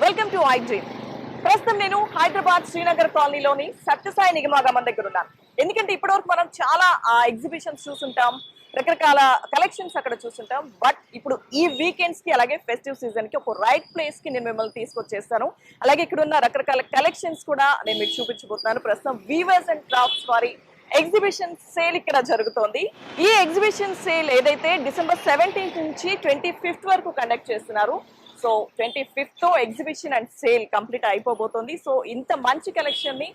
Welcome to I dream. ప్రస్తుతం నేను హైదరాబాద్ శ్రీనగర్ కాలనీలోని సత్యసాయి నిగమాగమం దగ్గర ఉన్నాను. ఎందుకంటే ఇప్పటివరకు మనం చాలా ఎగ్జిబిషన్స్ చూసుంటాం, రకరకాల కలెక్షన్స్ అక్కడ చూసుంటాం. బట్ ఇప్పుడు ఈ వీకెండ్స్ కి అలాగే ఫెస్టివ్ సీజన్ కి ఒక రైట్ ప్లేస్ కి నేను మిమ్మల్ని తీసుకొచ్చేస్తాను. అలాగే ఇక్కడ ఉన్న రకరకాల కలెక్షన్స్ కూడా నేను మీకు చూపించబోతున్నాను. ప్రస్తుతం వీవర్స్ అండ్ క్రాఫ్ట్స్ వారి ఎగ్జిబిషన్ సేల్ ఇక్కడ జరుగుతోంది. ఈ ఎగ్జిబిషన్ సేల్ ఏదైతే డిసెంబర్ 17 నుంచి 25 వరకు కండక్ట్ చేస్తున్నారు. So 25th exhibition and sale complete అయిపోబోతోంది. సో ఇంత మంచి కలెక్షన్ ని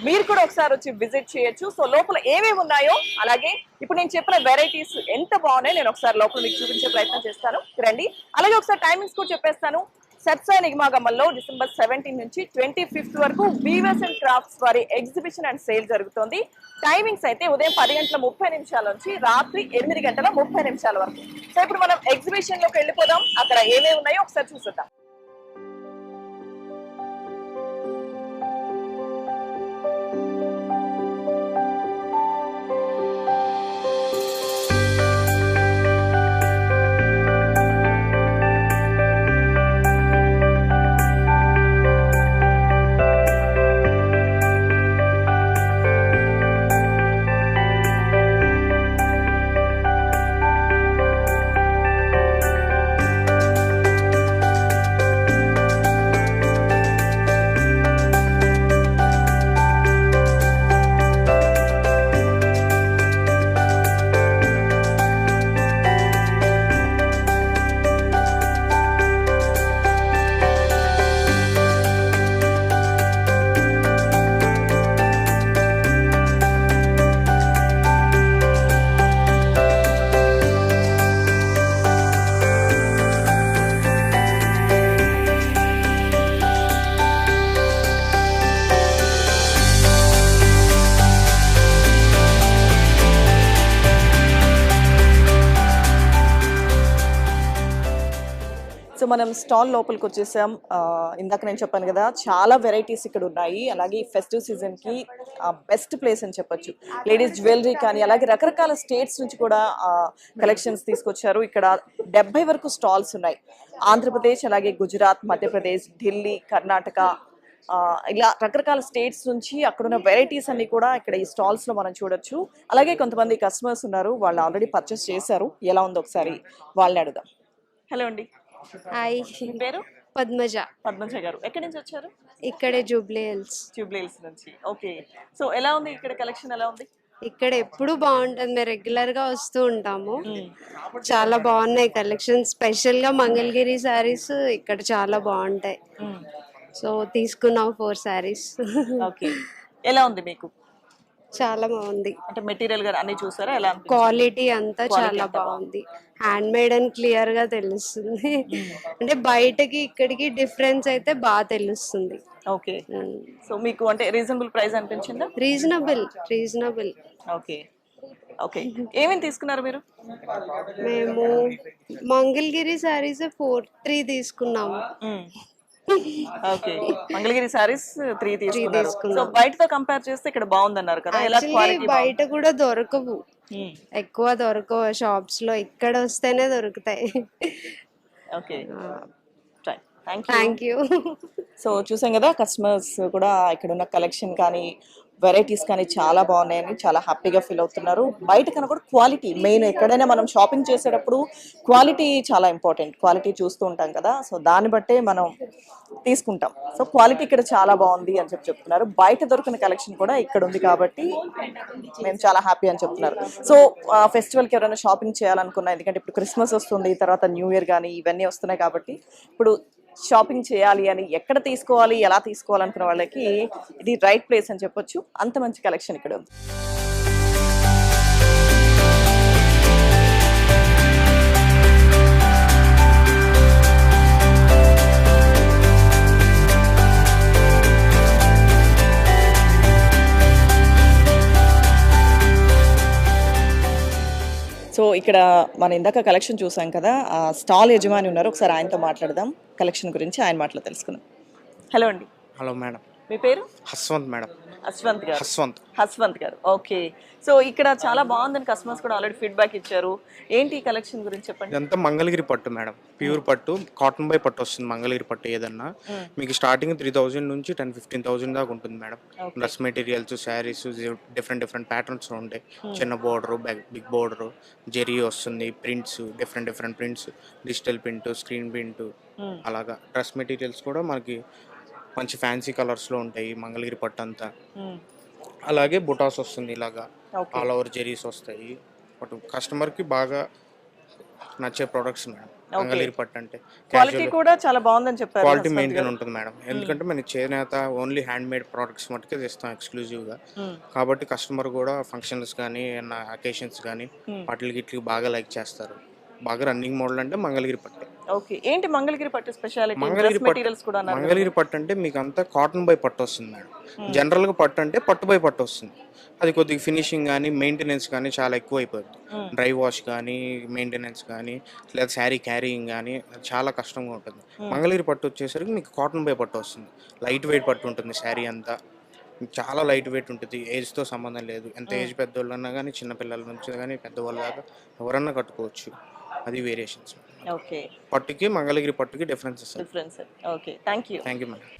మీరు కూడా ఒకసారి వచ్చి విజిట్ చేయొచ్చు. సో లోపల ఏమేమి ఉన్నాయో, అలాగే ఇప్పుడు నేను చెప్పిన వెరైటీస్ ఎంత బాగున్నాయో నేను ఒకసారి లోపల మీకు చూపించే ప్రయత్నం చేస్తాను. రండి. అలాగే ఒకసారి టైమింగ్స్ కూడా చెప్పేస్తాను. సత్యసాయి నిగమాగమంలో డిసెంబర్ 17 నుంచి 25 వరకు వీవర్స్ అండ్ క్రాఫ్ట్స్ వారి ఎగ్జిబిషన్ అండ్ సేల్ జరుగుతోంది. టైమింగ్స్ అయితే ఉదయం 10:30 నుంచి రాత్రి 8:30 వరకు. సో ఇప్పుడు మనం ఎగ్జిబిషన్ లోకి వెళ్ళిపోదాం. అక్కడ ఏమేమి ఉన్నాయో ఒకసారి చూసేద్దాం. సో మనం స్టాల్ లోపలికి వచ్చేసాం. ఇందాక నేను చెప్పాను కదా, చాలా వెరైటీస్ ఇక్కడ ఉన్నాయి. అలాగే ఈ ఫెస్టివ్ సీజన్ కి బెస్ట్ ప్లేస్ అని చెప్పొచ్చు. లేడీస్ జ్యువెలరీ కానీ, అలాగే రకరకాల స్టేట్స్ నుంచి కూడా కలెక్షన్స్ తీసుకొచ్చారు. ఇక్కడ 70 వరకు స్టాల్స్ ఉన్నాయి. ఆంధ్రప్రదేశ్, అలాగే గుజరాత్, మధ్యప్రదేశ్, ఢిల్లీ, కర్ణాటక, ఇలా రకరకాల స్టేట్స్ నుంచి అక్కడున్న వెరైటీస్ అన్ని కూడా ఇక్కడ ఈ స్టాల్స్ లో మనం చూడొచ్చు. అలాగే కొంతమంది కస్టమర్స్ ఉన్నారు, వాళ్ళు ఆల్రెడీ పర్చేస్ చేశారు. ఎలా ఉందో ఒకసారి వాళ్ళని అడుగుదాం. హలో అండి. హాయ్, మీ పేరు? పద్మజ. పద్మజ గారు ఎక్కడి నుంచి వచ్చారు? ఇక్కడే జూబ్లీ హిల్స్. జూబ్లీ హిల్స్ నుంచి. ఓకే. సో ఎలా ఉంది ఇక్కడ కలెక్షన్? ఎలా ఉంది? ఇక్కడ ఎప్పుడు బాగుంటుంది, మేము రెగ్యులర్ గా వస్తూ ఉంటాము. చాలా బాగున్నాయి కలెక్షన్. స్పెషల్ గా మంగళగిరి శారీస్ ఇక్కడ చాలా బాగుంటాయి. సో తీసుకున్నాం 4 శారీస్. ఓకే. ఎలా ఉంది మీకు? చాలా బాగుంది. అంటే మెటీరియల్ గా అన్ని చూసారా? ఎలా అనిపించింది? క్వాలిటీ అంతా చాలా బాగుంది. హ్యాండ్ మేడ్ అని క్లియర్ గా తెలుస్తుంది. అంటే బయటకి ఇక్కడికి డిఫరెన్స్ అయితే బాగా తెలుస్తుంది. ఓకే. సో మీకు అంటే రీజనబుల్ ప్రైస్ అనిపించిందా? రీజనబుల్. ఓకే. ఓకే. ఏమేమి తీసుకున్నారు మీరు? మేము మంగళగిరి శారీస్ 3 తీసుకున్నాము. ఓకే. మంగళగిరి సారీస్ 3 తీసుకున్నారు. సో బయటతో కంపేర్ చేస్తే ఇక్కడ బాగుందన్నారు కదా, ఎలా క్వాలిటీ? బయట కూడా దొరకవు, ఎక్కువ దొరకవు షాప్స్ లో. ఇక్కడ వస్తేనే దొరుకుతాయి. ఓకే. Thank you. సో చూసాం కదా, కస్టమర్స్ కూడా ఇక్కడ ఉన్న కలెక్షన్ కానీ వెరైటీస్ కానీ చాలా బాగున్నాయని చాలా హ్యాపీగా ఫీల్ అవుతున్నారు. బయట కన్నా కూడా క్వాలిటీ మెయిన్. ఎక్కడైనా మనం షాపింగ్ చేసేటప్పుడు క్వాలిటీ చాలా ఇంపార్టెంట్. క్వాలిటీ చూస్తూ ఉంటాం కదా, సో దాన్ని బట్టే మనం తీసుకుంటాం. సో క్వాలిటీ ఇక్కడ చాలా బాగుంది అని చెప్తున్నారు. బయట దొరికిన కలెక్షన్ కూడా ఇక్కడ ఉంది కాబట్టి మేము చాలా హ్యాపీ అని చెప్తున్నారు. సో ఫెస్టివల్కి ఎవరైనా షాపింగ్ చేయాలనుకున్నా, ఎందుకంటే ఇప్పుడు క్రిస్మస్ వస్తుంది, తర్వాత న్యూ ఇయర్ కానీ ఇవన్నీ వస్తున్నాయి కాబట్టి ఇప్పుడు షాపింగ్ చేయాలి అని, ఎక్కడ తీసుకోవాలి, ఎలా తీసుకోవాలనుకున్న వాళ్ళకి ఇది రైట్ ప్లేస్ అని చెప్పొచ్చు. అంత మంచి కలెక్షన్ ఇక్కడ ఉంది. సో ఇక్కడ మన ఇందాక కలెక్షన్ చూసాం కదా, స్టాల్ యజమాని ఉన్నారు. ఒకసారి ఆయనతో మాట్లాడదాం కలెక్షన్ గురించి, ఆయన మాటలో తెలుసుకుందాం. హలో అండి. Hello madam. మీ పేరు? హస్వంత్ మేడం. అశ్వంత్ గారు. హస్వంత్ గారు. ఓకే. సో ఇక్కడ చాలా బాగుందని కస్టమర్స్ కూడా ఆల్రెడీ ఫీడ్బ్యాక్ ఇచ్చారు. ఏంటి ఈ కలెక్షన్ గురించి చెప్పండి. ఇదంతా మంగళగిరి పట్టు మేడం, ప్యూర్ పట్టు, కాటన్ బై పట్టు వస్తుంది. మంగళగిరి పట్టు ఏదన్నా మీకు స్టార్టింగ్ 3000 నుంచి 10-15,000 దాకా ఉంటుంది madam. Dress materials, saris, different patterns ఉంటాయి. చిన్న బోర్డర్, బిగ్ బోర్డర్, జెరీ వస్తుంది, prints, different prints, digital print, screen print, అలాగా డ్రెస్ మెటీరియల్స్ కూడా మనకి మంచి ఫ్యాన్సీ కలర్స్లో ఉంటాయి మంగళగిరి పట్టు అంతా. అలాగే బుటాస్ వస్తుంది, ఇలాగా ఆల్ ఓవర్ జెరీస్ వస్తాయి. బట్ కస్టమర్కి బాగా నచ్చే ప్రొడక్ట్స్ మేడం మంగళగిరి పట్టు అంటే. క్వాలిటీ కూడా చాలా బాగుందని చెప్పారు. క్వాలిటీ మెయింటైన్ ఉంటుంది మేడం, ఎందుకంటే మనకి చేనేత ఓన్లీ హ్యాండ్ మేడ్ ప్రొడక్ట్స్ మటుకే తెస్తాం ఎక్స్క్లూజివ్గా. కాబట్టి కస్టమర్ కూడా ఫంక్షన్స్ కానీ అకేషన్స్ కానీ వాటికి బాగా లైక్ చేస్తారు. బాగా రన్నింగ్ మోడల్ అంటే మంగళగిరి పట్టు. ఓకే. ఏంటి మంగళగిరి పట్టు స్పెషాలిటీ? మంగళగిరి పట్టు అంటే మీకు అంతా కాటన్ బై పట్టు వస్తుంది మేడం. జనరల్ గా పట్టు అంటే పట్టు బై పట్టు వస్తుంది. అది కొద్దిగా ఫినిషింగ్ కానీ మెయింటెనెన్స్ కానీ చాలా ఎక్కువ అయిపోతుంది. డ్రై వాష్ కానీ మెయింటెనెన్స్ కానీ లేదా శారీ క్యారీయింగ్ కానీ చాలా కష్టంగా ఉంటుంది. మంగళగిరి పట్టు వచ్చేసరికి మీకు కాటన్ బై పట్టు వస్తుంది. లైట్ వెయిట్ పట్టు ఉంటుంది. శారీ అంతా చాలా లైట్ వెయిట్ ఉంటుంది. ఏజ్తో సంబంధం లేదు. ఎంత ఏజ్ పెద్దవాళ్ళన్నా కానీ చిన్నపిల్లల నుంచి కానీ పెద్దవాళ్ళ దాకా ఎవరన్నా కట్టుకోవచ్చు. అది వేరియేషన్స్. ఓకే. పట్టుకి మంగళగిరి పట్టుకి difference. Okay. Thank you madam.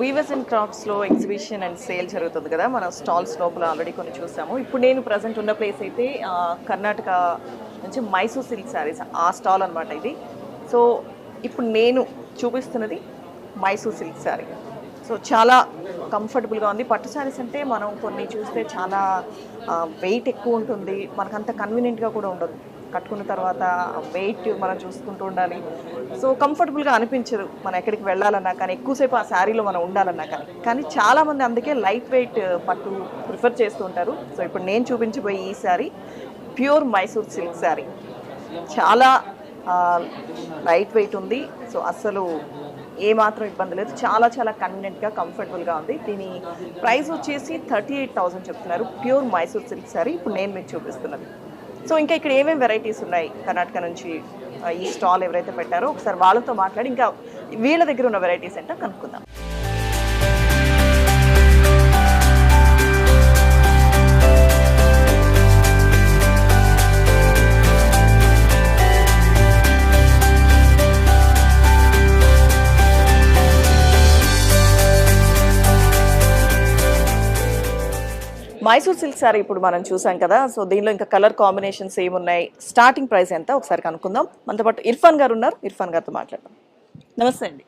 Weavers and crafts లో ఎగ్జిబిషన్ అండ్ సేల్ జరుగుతుంది కదా, మన స్టాల్స్ లోపల ఆల్రెడీ కొన్ని చూసాము. ఇప్పుడు నేను ప్రజెంట్ ఉన్న ప్లేస్ అయితే కర్ణాటక నుంచి మైసూర్ సిల్క్ శారీస్ ఆ స్టాల్ అనమాట ఇది. సో ఇప్పుడు నేను చూపిస్తున్నది మైసూర్ సిల్క్ శారీ. సో చాలా కంఫర్టబుల్గా ఉంది. పట్టు శారీస్ అంటే మనం కొన్ని చూస్తే చాలా వెయిట్ ఎక్కువ ఉంటుంది, మనకంత కన్వీనియంట్గా కూడా ఉండదు. కట్టుకున్న తర్వాత వెయిట్ మనం చూసుకుంటూ ఉండాలి. సో కంఫర్టబుల్గా అనిపించదు మనం ఎక్కడికి వెళ్ళాలన్నా కానీ, ఎక్కువసేపు ఆ శారీలో మనం ఉండాలన్నా కానీ చాలామంది అందుకే లైట్ వెయిట్ పట్టు ప్రిఫర్ చేస్తూ ఉంటారు. సో ఇప్పుడు నేను చూపించబోయే ఈ శారీ ప్యూర్ మైసూర్ సిల్క్ శారీ. చాలా లైట్ వెయిట్ ఉంది. సో అస్సలు ఏమాత్రం ఇబ్బంది లేదు. చాలా చాలా కన్వీనియంట్గా కంఫర్టబుల్గా ఉంది. దీని ప్రైస్ వచ్చేసి 38,000 చెప్తున్నారు. ప్యూర్ మైసూర్ సిల్క్ శారీ ఇప్పుడు నేను మీకు చూపిస్తున్నది. సో ఇంకా ఇక్కడ ఏమేమి వెరైటీస్ ఉన్నాయి కర్ణాటక నుంచి ఈ స్టాల్ ఎవరైతే పెట్టారో ఒకసారి వాళ్ళతో మాట్లాడి ఇంకా వీళ్ళ దగ్గర ఉన్న వెరైటీస్ ఏంటో కనుక్కుందాం. మైసూర్ సిల్క్ సారీ ఇప్పుడు మనం చూసాం కదా. సో దీనిలో ఇంకా కలర్ కాంబినేషన్స్ ఏమున్నాయి, స్టార్టింగ్ ప్రైస్ ఎంత ఒకసారి కనుక్కుందాం. మనతో పాటు ఇర్ఫాన్ గారు ఉన్నారు, ఇర్ఫాన్ గారితో మాట్లాడదాం. నమస్తే అండి.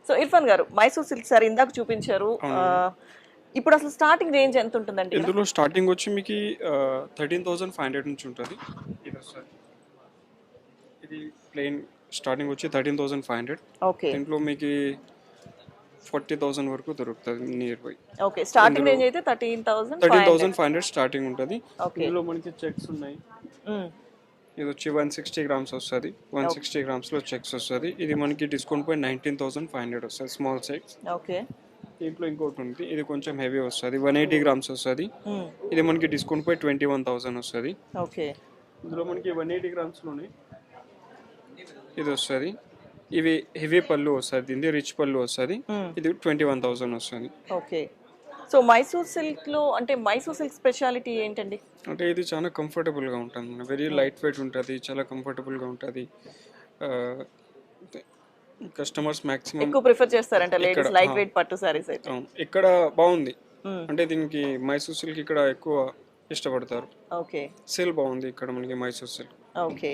సో ఇర్ఫాన్ గారు, మైసూర్ సిల్క్ సారీ ఇందాక చూపించారు, ఇప్పుడు అసలు స్టార్టింగ్ రేంజ్ ఎంత ఉంటుందండి? ఇందులో స్టార్టింగ్ వచ్చి మీకు 13,500 నుంచి ఉంటుంది. ఇది ప్లెయిన్ స్టార్టింగ్ వచ్చి 13,500. ఓకే. దీంట్లో మీకు 40,000 వరకు దొరుకుతుంది near by. Okay. Starting range అయితే 13,500 స్టార్టింగ్ ఉంటుంది. ఇందులో మనకి చెక్స్ ఉన్నాయి. ఇది వచ్చి 160 గ్రామ్స్ వస్తుంది. 160 గ్రామ్స్ లో చెక్స్ వస్తుంది. ఇది మనకి డిస్కౌంట్ పోయి 19,500 వస్తుంది, స్మాల్ సైజ్. ఓకే. దీంట్లో ఇంకోటి ఉంది, ఇది కొంచెం హెవీ వస్తుంది, 180 గ్రామ్స్ వస్తుంది. ఇది మనకి డిస్కౌంట్ పోయి 21,000 వస్తుంది. ఓకే. ఇందులో మనకి 180 గ్రామ్స్ లోనే ఇది వస్తుంది. ఇవి హెవీ పళ్ళు వస్తుంది, ఇది రిచ్ పళ్ళు వస్తుంది. ఇది 21,000 వస్తుంది. ఓకే. సో మైసూర్ సిల్క్ లో అంటే మైసూర్ సిల్క్ స్పెషాలిటీ ఏంటండి? అంటే ఇది చాలా కంఫర్టబుల్ గా ఉంటుంది, వెరీ లైట్ వెయిట్ ఉంటుంది, చాలా కంఫర్టబుల్ గా ఉంటుంది. కస్టమర్స్ మాక్సిమం ఎక్కువ ప్రిఫర్ చేస్తారంట లేడీస్ లైట్ వెయిట్ పట్టు సారీస్ అయితే. ఇక్కడ బాగుంది, అంటే దీనికి మైసూర్ సిల్క్ ఇక్కడ ఎక్కువ ఇష్టపడతారు. ఓకే. సేల్ బాగుంది ఇక్కడ మనకి మైసూర్ సిల్క్. ఓకే.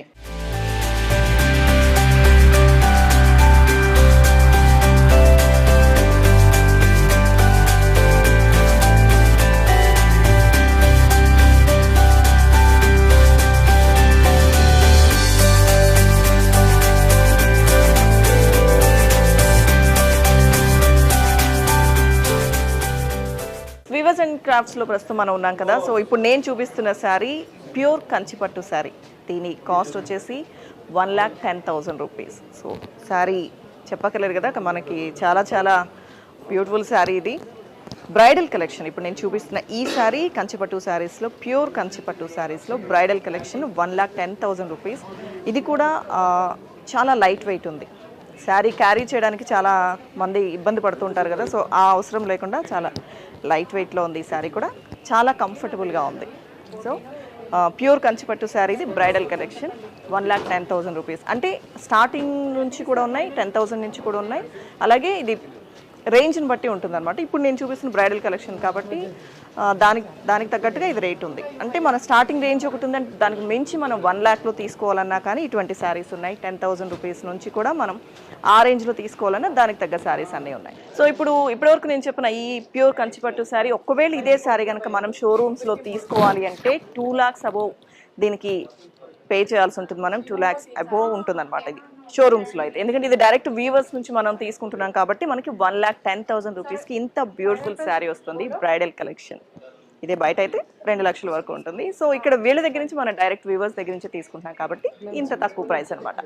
అండ్ క్రాఫ్ట్స్లో ప్రస్తుతం మనం ఉన్నాం కదా. సో ఇప్పుడు నేను చూపిస్తున్న శారీ ప్యూర్ కంచిపట్టు శారీ. దీని కాస్ట్ వచ్చేసి 1,10,000 రూపీస్. సో శారీ చెప్పక్కర్లేదు కదా, మనకి చాలా చాలా బ్యూటిఫుల్ శారీ ఇది. బ్రైడల్ కలెక్షన్ ఇప్పుడు నేను చూపిస్తున్న ఈ శారీ కంచిపట్టు శారీస్లో, ప్యూర్ కంచిపట్టు శారీస్లో బ్రైడల్ కలెక్షన్ 1,10,000 రూపీస్. ఇది కూడా చాలా లైట్ వెయిట్ ఉంది. శారీ క్యారీ చేయడానికి చాలా మంది ఇబ్బంది పడుతుంటారు కదా, సో ఆ అవసరం లేకుండా చాలా లైట్ వెయిట్లో ఉంది. ఈ శారీ కూడా చాలా కంఫర్టబుల్గా ఉంది. సో ప్యూర్ కంచిపట్టు శారీది బ్రైడల్ కలెక్షన్ 1,10,000 రూపీస్. అంటే స్టార్టింగ్ నుంచి కూడా ఉన్నాయి, 10,000 నుంచి కూడా ఉన్నాయి. అలాగే ఇది రేంజ్ని బట్టి ఉంటుందన్నమాట. ఇప్పుడు నేను చూపిస్తున్న బ్రైడల్ కలెక్షన్ కాబట్టి దానికి తగ్గట్టుగా ఇది రేట్ ఉంది. అంటే మన స్టార్టింగ్ రేంజ్ ఒకటి ఉందంటే దానికి మించి మనం 1 lakh తీసుకోవాలన్నా కానీ ఇటువంటి శారీస్ ఉన్నాయి. 10,000 రూపీస్ నుంచి కూడా మనం ఆ రేంజ్లో తీసుకోవాలన్నా దానికి తగ్గ శారీస్ అన్నీ ఉన్నాయి. సో ఇప్పటివరకు నేను చెప్పిన ఈ ప్యూర్ కంచిపట్టు శారీ, ఒకవేళ ఇదే శారీ కనుక మనం షోరూమ్స్లో తీసుకోవాలి అంటే 2 lakhs అబోవ్ దీనికి పే చేయాల్సి ఉంటుంది. మనం 2 lakhs అబోవ్ ఉంటుంది అనమాట ఇది షోరూమ్స్లో అయితే. ఎందుకంటే ఇది డైరెక్ట్ వీవర్స్ నుంచి మనం తీసుకుంటున్నాం కాబట్టి మనకి 1,10,000 రూపీస్కి ఇంత బ్యూటిఫుల్ శారీ వస్తుంది బ్రైడల్ కలెక్షన్. ఇదే బయట అయితే 2 లక్షల వరకు ఉంటుంది. సో ఇక్కడ వీళ్ళ దగ్గర నుంచి మనం డైరెక్ట్ వీవర్స్ దగ్గర నుంచి తీసుకుంటున్నాం కాబట్టి ఇంత తక్కువ ప్రైస్ అనమాట.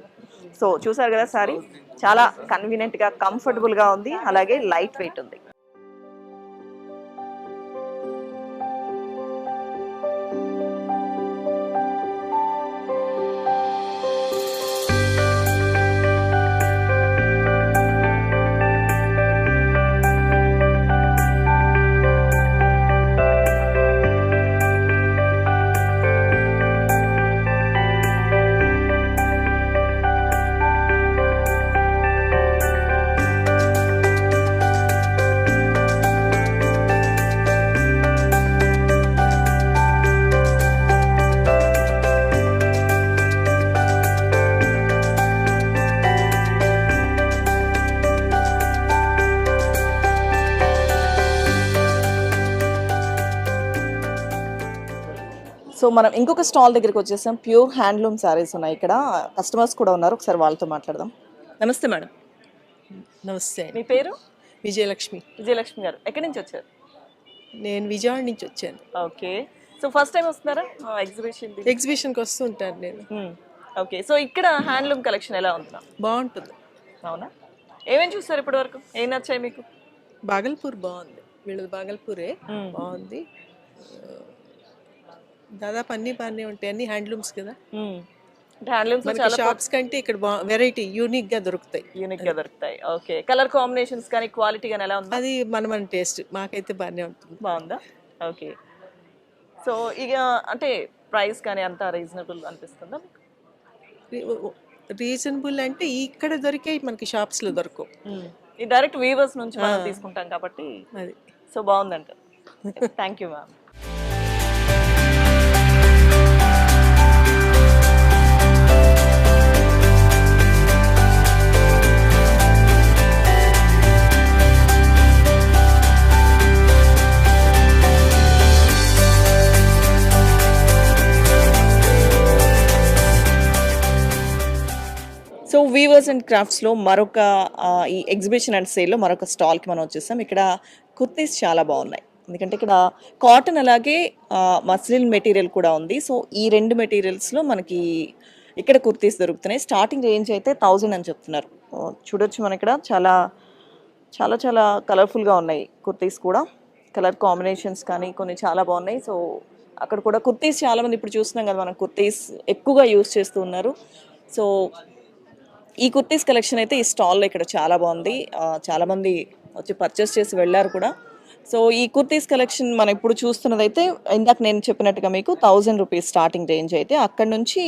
సో చూసారు కదా, శారీ చాలా కన్వీనియంట్గా కంఫర్టబుల్గా ఉంది, అలాగే లైట్ వెయిట్ ఉంది. సో మనం ఇంకొక స్టాల్ దగ్గరికి వచ్చేసాం. ప్యూర్ హ్యాండ్లూమ్ శారీస్ ఉన్నాయి ఇక్కడ. కస్టమర్స్ కూడా ఉన్నారు, ఒకసారి వాళ్ళతో మాట్లాడదాం. నమస్తే మేడం. నమస్తే. మీ పేరు? విజయలక్ష్మి. విజయలక్ష్మి గారు ఎక్కడి నుంచి వచ్చారు? నేను విజయవాడ నుంచి వచ్చాను. ఓకే. సో ఫస్ట్ టైం వస్తున్నారా ఎగ్జిబిషన్కి వస్తూ ఉంటాను నేను. ఓకే. సో ఇక్కడ హ్యాండ్లూమ్ కలెక్షన్ ఎలా ఉంది? బాగుంటుంది. అవునా? ఏమేమి చూస్తారు ఇప్పటి వరకు? ఏం నచ్చాయి మీకు? బాగల్పూర్ బాగుంది, వీళ్ళది బాగల్పూరే బాగుంది. దాదాపు అన్ని బాగానే ఉంటాయి, అన్ని హ్యాండ్లూమ్స్ కదా. షాప్స్ కంటే ఇక్కడ వెరైటీ యూనిక్ గా దొరుకుతాయి. ఓకే. కలర్ కాంబినేషన్స్ కానీ క్వాలిటీ కానీ ఎలా ఉంది? అది మన టేస్ట్, మాకైతే బాగానే ఉంటుంది. బాగుందా? ఓకే. సో ఇక అంటే ప్రైస్ కానీ అంత రీజనబుల్ అనిపిస్తుందా? రీజనబుల్ అంటే ఇక్కడ దొరికే మనకి షాప్స్ లో దొరకవు. ఈ డైరెక్ట్ వీవర్స్ నుంచి మనం తీసుకుంటాం కాబట్టి అది. సో బాగుందంట. Thank you ma'am. So weavers and క్రాఫ్ట్స్లో మరొక ఈ ఎగ్జిబిషన్ అండ్ సేల్లో మరొక స్టాల్కి మనం వచ్చేసాం. ఇక్కడ కుర్తీస్ చాలా బాగున్నాయి, ఎందుకంటే ఇక్కడ కాటన్ అలాగే మస్లిన్ మెటీరియల్ కూడా ఉంది. సో ఈ రెండు మెటీరియల్స్లో మనకి ఇక్కడ కుర్తీస్ దొరుకుతున్నాయి. స్టార్టింగ్ రేంజ్ అయితే 1000 అని చెప్తున్నారు. చూడొచ్చు మన ఇక్కడ చాలా చాలా చాలా కలర్ఫుల్గా ఉన్నాయి కుర్తీస్ కూడా. కలర్ కాంబినేషన్స్ కానీ కొన్ని చాలా బాగున్నాయి. సో అక్కడ కూడా కుర్తీస్ చాలామంది ఇప్పుడు చూస్తున్నాం కదా, మనం కుర్తీస్ ఎక్కువగా యూజ్ చేస్తూ ఉన్నారు. సో ఈ కుర్తీస్ కలెక్షన్ అయితే ఈ స్టాల్లో ఇక్కడ చాలా బాగుంది. చాలామంది వచ్చి పర్చేస్ చేసి వెళ్ళారు కూడా. సో ఈ కుర్తీస్ కలెక్షన్ మనం ఇప్పుడు చూస్తున్నదైతే ఇందాక నేను చెప్పినట్టుగా మీకు 1000 రూపీస్ స్టార్టింగ్ రేంజ్ అయితే, అక్కడ నుంచి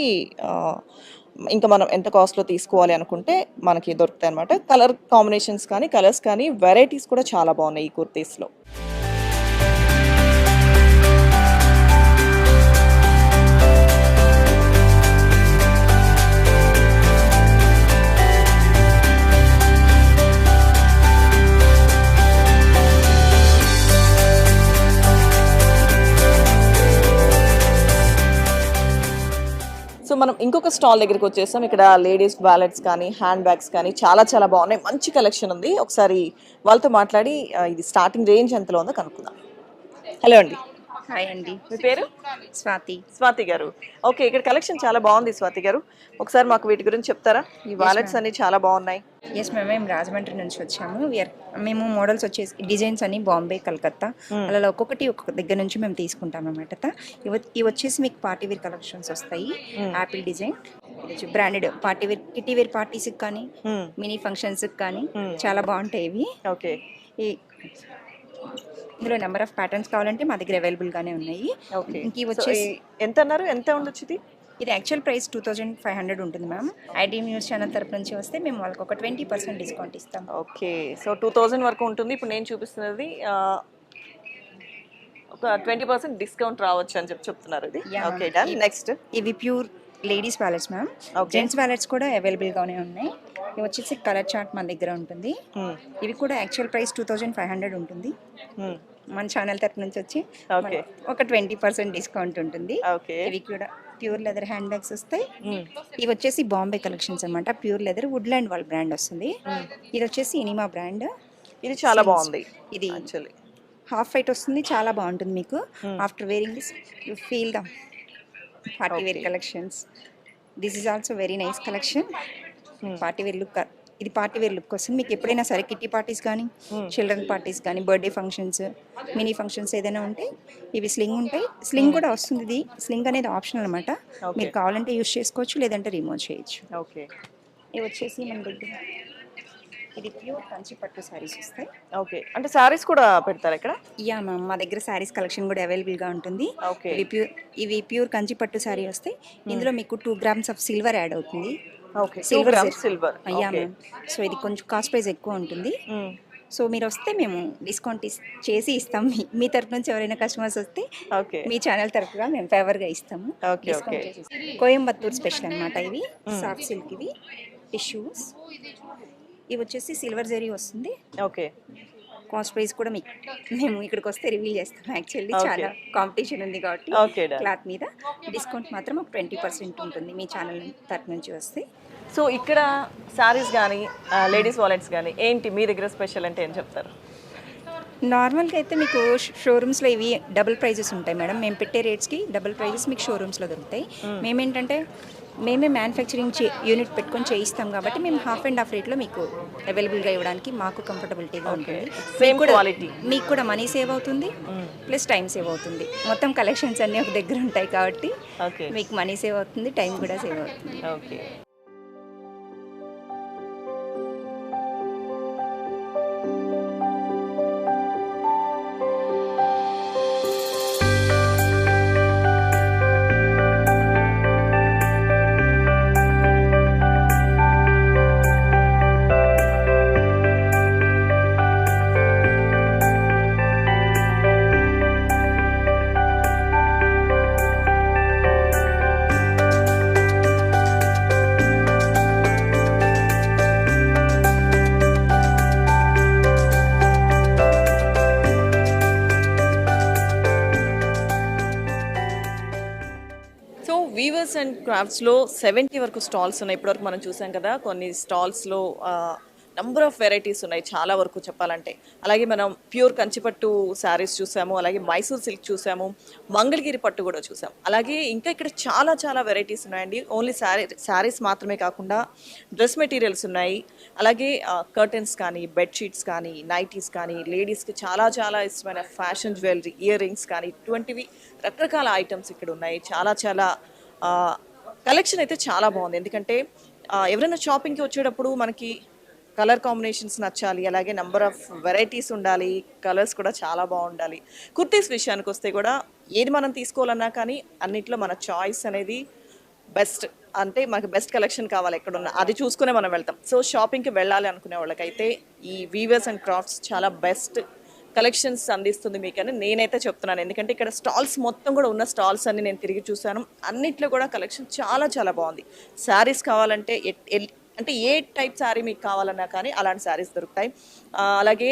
ఇంకా మనం ఎంత కాస్ట్లో తీసుకోవాలి అనుకుంటే మనకి దొరుకుతాయి అన్నమాట. కలర్ కాంబినేషన్స్ కానీ కలర్స్ కానీ వెరైటీస్ కూడా చాలా బాగున్నాయి ఈ కుర్తీస్లో. సో మనం ఇంకొక స్టాల్ దగ్గరికి వచ్చేసాం. ఇక్కడ లేడీస్ వ్యాలెట్స్ కానీ హ్యాండ్ బ్యాగ్స్ కానీ చాలా చాలా బాగున్నాయి, మంచి కలెక్షన్ ఉంది. ఒకసారి వాళ్ళతో మాట్లాడి ఇది స్టార్టింగ్ రేంజ్ ఎంతలో ఉందో కనుక్కుందాం. హలో అండి, హాయ్ అండి, మీ పేరు? స్వాతి. స్వాతి గారు. ఓకే, ఇక్కడ కలెక్షన్ చాలా బాగుంది స్వాతి గారు. ఒకసారి మాకు వీటి గురించి చెప్తారా? ఈ వాలెట్స్ అన్ని చాలా బాగున్నాయి. ఎస్ మ్యామ్, మేము రాజమండ్రి నుంచి వచ్చాము. మేము మోడల్స్ వచ్చేసి డిజైన్స్ అని బాంబే, కలకత్తా అలా ఒక్కొక్కటి ఒక్కొక్క దగ్గర నుంచి మేము తీసుకుంటాం అన్నమాట. ఇవి వచ్చేసి మీకు పార్టీ వేర్ కలెక్షన్స్ వస్తాయి. Apple design branded party wear, kitty wear పార్టీస్కి కానీ మినీ ఫంక్షన్స్కి కానీ చాలా బాగుంటాయి ఇవి. ఓకే, ఇందులో నెంబర్ ఆఫ్ ప్యాటర్న్స్ కావాలంటే మా దగ్గర అవైలబుల్గానే ఉన్నాయి. ఓకే. ఇంక ఇవి వచ్చేసి ఎంత అన్నారు? ఎంత ఉండొచ్చు ఇది? ఇది యాక్చువల్ ప్రైస్ 2500 ఉంటుంది మ్యామ్. ఐడి న్యూస్ ఛానల్ తరపు నుంచి వస్తే మేము వాళ్ళకి ఒక 20% డిస్కౌంట్ ఇస్తాం. ఓకే, సో 2000 వరకు ఉంటుంది. ఇప్పుడు నేను చూపిస్తున్నది ఒక 20% డిస్కౌంట్ రావచ్చు అని చెప్తున్నారు ఇది. Okay, done. నెక్స్ట్ ఇవి pure ladies wallets ma'am. Gents wallets కూడా అవైలబుల్గానే ఉన్నాయి. ఇవి వచ్చేసి కలర్ చార్ట్ మన దగ్గర ఉంటుంది. ఇవి కూడా యాక్చువల్ ప్రైస్ 2500 ఉంటుంది. మన ఛానల్ తరపు నుంచి వచ్చి ఒక 20% డిస్కౌంట్ ఉంటుంది. ఇవి కూడా ప్యూర్ లెదర్ హ్యాండ్ బ్యాగ్స్ వస్తాయి. ఇవి వచ్చేసి బాంబే కలెక్షన్స్ అనమాట. ప్యూర్ లెదర్ వుడ్లాండ్ వాళ్ళ బ్రాండ్ వస్తుంది. ఇది వచ్చేసి ఇనిమా బ్రాండ్. ఇది చాలా బాగుంది. ఇది హాఫ్ వైట్ వస్తుంది, చాలా బాగుంటుంది మీకు. After wearing this you feel the party wear collections. This is also very nice collection. Party wear look, ఇది పార్టీ వేర్ లుక్ వస్తుంది మీకు. ఎప్పుడైనా సరే కిట్టి పార్టీస్ కానీ, చిల్డ్రన్ పార్టీస్ కానీ, బర్త్డే ఫంక్షన్స్, మినీ ఫంక్షన్స్ ఏదైనా ఉంటే ఇవి స్లింగ్ ఉంటాయి. స్లింగ్ కూడా వస్తుంది. ఇది స్లింగ్ అనేది ఆప్షన్ అనమాట. మీరు కావాలంటే యూస్ చేసుకోవచ్చు, లేదంటే రిమూవ్ చేయొచ్చు. ఓకే, ఇవి వచ్చేసి మన దగ్గర ఇది ప్యూర్ కంచి పట్టు శారీస్ వస్తాయి. ఓకే, అంటే శారీస్ కూడా పెడతారు ఇక్కడ? యా మ్యామ్, మా దగ్గర శారీస్ కలెక్షన్ కూడా అవైలబుల్గా ఉంటుంది. ఇవి ప్యూర్ కంచి పట్టు శారీ వస్తాయి. ఇందులో మీకు 2 grams ఆఫ్ సిల్వర్ యాడ్ అవుతుంది. సిల్వర్. అయ్యా మ్యామ్, సో ఇది కొంచెం కాస్ట్ ప్రైస్ ఎక్కువ ఉంటుంది. సో మీరు వస్తే మేము డిస్కౌంట్ చేసి ఇస్తాం. మీ తరఫు నుంచి ఎవరైనా కస్టమర్స్ వస్తే మీ ఛానల్ తరఫుగా మేము ఫేవర్గా ఇస్తాము. కోయంబత్తూర్ స్పెషల్ అనమాట. ఇవి సాఫ్ట్ సిల్క్, ఇవి టిష్యూస్. ఇవి వచ్చేసి సిల్వర్ జరీ వస్తుంది. ఓకే, కాస్ట్ ప్రైస్ కూడా మీకు మేము ఇక్కడికి వస్తే రివీల్ చేస్తాం. యాక్చువల్లీ చాలా కాంపిటీషన్ ఉంది కాబట్టి క్లాత్ మీద డిస్కౌంట్ మాత్రం ఒక 20% ఉంటుంది మీ ఛానల్ తరఫు నుంచి వస్తే. సో ఇక్కడ శారీస్ కానీ లేడీస్ వాలెట్స్ కానీ ఏంటి మీ దగ్గర స్పెషల్ అంటే ఏం చెప్తారు? నార్మల్గా అయితే మీకు షోరూమ్స్లో ఇవి డబుల్ ప్రైజెస్ ఉంటాయి మేడం. మేము పెట్టే రేట్స్కి డబుల్ ప్రైజెస్ మీకు షోరూమ్స్లో దొరుకుతాయి. మేమేంటంటే మేమే మ్యానుఫ్యాక్చరింగ్ యూనిట్ పెట్టుకొని చేయిస్తాం కాబట్టి మేము హాఫ్ అండ్ హాఫ్ రేట్లో మీకు అవైలబుల్గా ఇవ్వడానికి మాకు కంఫర్టబిలిటీగా ఉంటుంది. సేమ్ క్వాలిటీ, మీకు కూడా మనీ సేవ్ అవుతుంది, ప్లస్ టైం సేవ్ అవుతుంది. మొత్తం కలెక్షన్స్ అన్నీ ఒక దగ్గర ఉంటాయి కాబట్టి మీకు మనీ సేవ్ అవుతుంది, టైం కూడా సేవ్ అవుతుంది. ఓకే, వీవర్స్ అండ్ క్రాఫ్ట్స్లో 70 వరకు స్టాల్స్ ఉన్నాయి. ఇప్పటివరకు మనం చూసాం కదా, కొన్ని స్టాల్స్లో నంబర్ ఆఫ్ వెరైటీస్ ఉన్నాయి చాలా వరకు చెప్పాలంటే. అలాగే మనం ప్యూర్ కంచిపట్టు శారీస్ చూసాము, అలాగే మైసూర్ సిల్క్ చూసాము, మంగళగిరి పట్టు కూడా చూసాం. అలాగే ఇంకా ఇక్కడ చాలా చాలా వెరైటీస్ ఉన్నాయండి. ఓన్లీ శారీస్ మాత్రమే కాకుండా డ్రెస్ మెటీరియల్స్ ఉన్నాయి. అలాగే కర్టెన్స్ కానీ, బెడ్షీట్స్ కానీ, నైటీస్ కానీ, లేడీస్కి చాలా చాలా ఇష్టమైన ఫ్యాషన్ జ్యువెలరీ, ఇయర్ రింగ్స్ కానీ, ఇటువంటివి రకరకాల ఐటమ్స్ ఇక్కడ ఉన్నాయి. చాలా చాలా కలెక్షన్ అయితే చాలా బాగుంది. ఎందుకంటే ఎవరైనా షాపింగ్కి వచ్చేటప్పుడు మనకి కలర్ కాంబినేషన్స్ నచ్చాలి, అలాగే నెంబర్ ఆఫ్ వెరైటీస్ ఉండాలి, కలర్స్ కూడా చాలా బాగుండాలి. కుర్తీస్ విషయానికి వస్తే కూడా ఏది మనం తీసుకోవాలన్నా కానీ అన్నిట్లో మన చాయిస్ అనేది బెస్ట్. అంటే మనకి బెస్ట్ కలెక్షన్ కావాలి ఎక్కడున్నా అది చూసుకునే మనం వెళ్తాం. సో షాపింగ్కి వెళ్ళాలి అనుకునే వాళ్ళకైతే ఈ వీవర్స్ అండ్ క్రాఫ్ట్స్ చాలా బెస్ట్ కలెక్షన్స్ అందిస్తుంది మీకని నేనైతే చెప్తున్నాను. ఎందుకంటే ఇక్కడ స్టాల్స్ మొత్తం కూడా ఉన్న స్టాల్స్ అన్ని నేను తిరిగి చూశాను. అన్నిట్లో కూడా కలెక్షన్ చాలా చాలా బాగుంది. శారీస్ కావాలంటే అంటే ఏ టైప్ శారీ మీకు కావాలన్నా కానీ అలాంటి శారీస్ దొరుకుతాయి. అలాగే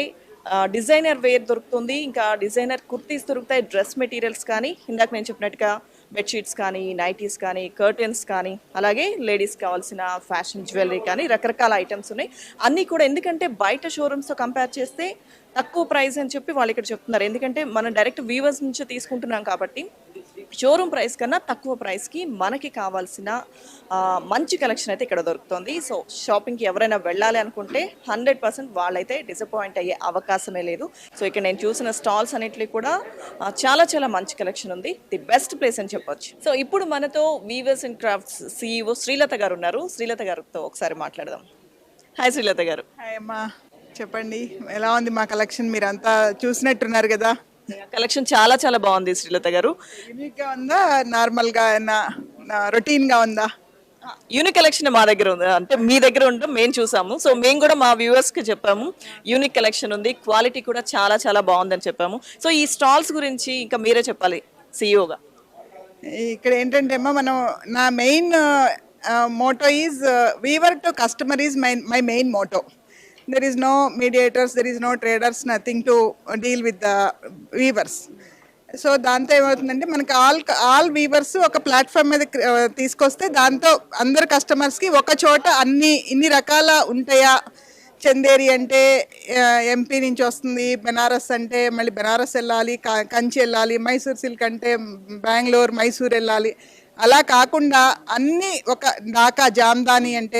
డిజైనర్ వేర్ దొరుకుతుంది, ఇంకా డిజైనర్ కుర్తీస్ దొరుకుతాయి, డ్రెస్ మెటీరియల్స్ కానీ ఇందాక నేను చెప్పినట్టుగా బెడ్షీట్స్ కానీ, నైటీస్ కానీ, కర్టెన్స్ కానీ, అలాగే లేడీస్ కావాల్సిన ఫ్యాషన్ జ్యువెలరీ కానీ రకరకాల ఐటమ్స్ ఉన్నాయి. అన్నీ కూడా ఎందుకంటే బయట షోరూమ్స్తో కంపేర్ చేస్తే తక్కువ ప్రైస్ అని చెప్పి వాళ్ళు ఇక్కడ చెప్తున్నారు. ఎందుకంటే మనం డైరెక్ట్ వీవర్స్ నుంచి తీసుకుంటున్నాం కాబట్టి షోరూమ్ ప్రైస్ కన్నా తక్కువ ప్రైస్కి మనకి కావాల్సిన మంచి కలెక్షన్ అయితే ఇక్కడ దొరుకుతుంది. సో షాపింగ్కి ఎవరైనా వెళ్ళాలి అనుకుంటే 100% వాళ్ళైతే డిసప్పాయింట్ అయ్యే అవకాశమే లేదు. సో ఇక్కడ నేను చూసిన స్టాల్స్ అన్నిటికీ కూడా చాలా చాలా మంచి కలెక్షన్ ఉంది. ది బెస్ట్ ప్లేస్ అని చెప్పొచ్చు. సో ఇప్పుడు మనతో weavers and crafts CEO Srilatha గారు ఉన్నారు. శ్రీలత గారితో ఒకసారి మాట్లాడదాం. హాయ్ శ్రీలత గారు. హాయ్ అమ్మా, చెప్పండి ఎలా ఉంది మా కలెక్షన్? మీరంతా చూసినట్టున్నారు కదా. కలెక్షన్ చాలా చాలా బాగుంది శ్రీలత గారు. యూనిక్గా ఉందా, నార్మల్గా రొటీన్గా ఉందా? యూనిక్ కలెక్షన్ మా దగ్గర ఉంది, అంటే మీ దగ్గర ఉండడం మేము చూసాము. సో మేము కూడా మా వ్యూవర్స్కి చెప్పాము యూనిక్ కలెక్షన్ ఉంది, క్వాలిటీ కూడా చాలా చాలా బాగుందని చెప్పాము. సో ఈ స్టాల్స్ గురించి ఇంకా మీరే చెప్పాలి CEOగా. ఇక్కడ ఏంటంటే అమ్మా, మనం నా main motto is weaver to customer is my main motto. There is no mediators, there is no traders, nothing to deal with the weavers. So దాంతో ఏమవుతుందంటే మనకి ఆల్ వీవర్స్ ఒక ప్లాట్ఫామ్ మీద తీసుకొస్తే దాంతో అందరు కస్టమర్స్కి ఒక చోట ఇన్ని రకాల ఉంటాయా. చందేరి అంటే MP నుంచి వస్తుంది, బెనారస్ అంటే మళ్ళీ బెనారస్ వెళ్ళాలి, కంచి వెళ్ళాలి, మైసూర్ సిల్క్ అంటే బెంగళూరు మైసూర్ వెళ్ళాలి. అలా కాకుండా అన్నీ ఒక ఢాకా జామ్దాని అంటే